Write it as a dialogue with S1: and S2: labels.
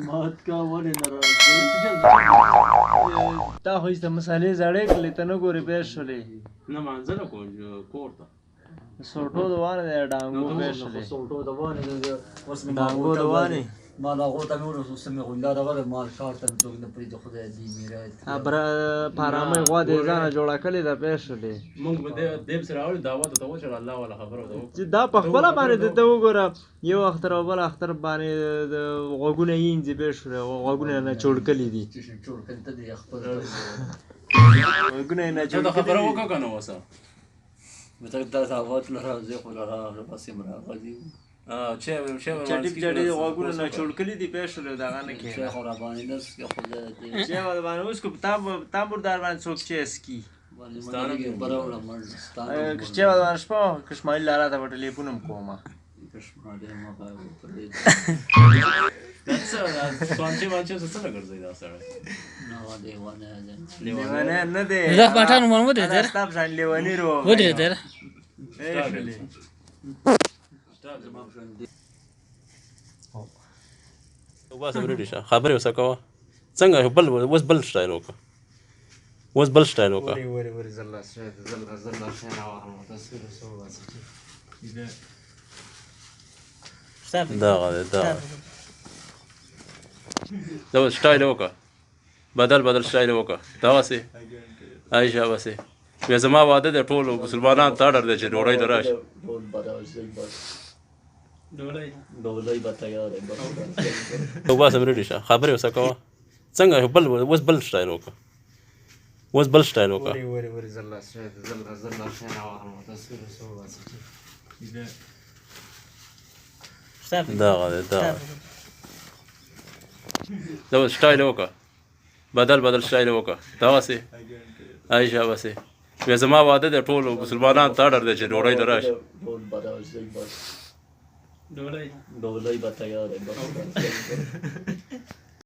S1: مات کا ولې نه راځي
S2: تا خو ایسته مسالې زړې کړلې ته نه ګورې پیش شولې
S3: نه مانځه نه کوم کور ته
S2: سوټو د وانه دی ډانګو پیش شولې
S1: سوټو د وانه اوس مې
S2: ډانګو د وانې
S1: ما لا غوته مې ورسو سمې غونډه دا غره مال ښار ته څوک نه پرېږدي خدای دې میرا
S2: پارامۍ غوا دې ځانه جوړه کړې ده پیش شولې
S3: موږ به دیب سره راوړي دعوت ته وچړه الله والا خبره ده
S2: چې دا په خپله باندې ته وګوره یو اختر او بل اختر باندې غوږونه یې انځي پیش شولې غوږونه نه چوړ کړي دي
S1: چوړ کړي دي خپل
S2: غوږونه یې نه
S3: چې دا خبره وکړه که نه اوسه
S1: مته دا دعوت له راځي خو له بسې مې راغلي
S2: چټي چټي غوږونه نه چوړ کړي دي پیش شولې دغه نه کښېنه
S1: شیخ رباني دس یا خدای دې
S2: شیخ رباني اوس کو تامبردار باندې څوک چې اسکي
S1: براوړه مړ
S2: چې ودان شپه کشمالي لاره ته په ټلیفون هم کومه
S1: کشمالي ما پرې
S3: دا څه سوانچې وانچې څه نه ګرځي دا سره
S1: نو دیوانه
S2: لیوانه نه دی
S4: دا پټان مون ودرې در
S2: ستاب ځان لیوانی رو
S4: ودرې در
S3: وباسه ورېډي شه خبرې وسه کوه څنګه اوس بل سټایل وکړه اوس بل سټایل وکړه
S2: ورې زله شینا واخلم تصویر وسو واسه
S3: دغه دا سټایل وکړه بدل سټایل وکړه دغسې عایشه بسې بیا زما واده دی ټولو مسلمانانو ته اډر دی چې ډوډۍ ته راشي
S1: ډولۍ به تیار دی
S3: وباسه ورېډي شه خبرې وسه کوه څنګه اوس بل سټایل وکړه اوس بل سټایل وکړه
S2: ورې زله شینا واخلم تصویر وسو واسه
S3: دغه دا سټایل وکړه بدل سټایل وکړه دغسې عایشه بسې بیا زما واده دی ټولو مسلمانانو ته اډر دی چې ډوډۍ ته راشي
S1: ډولۍ به تیار دی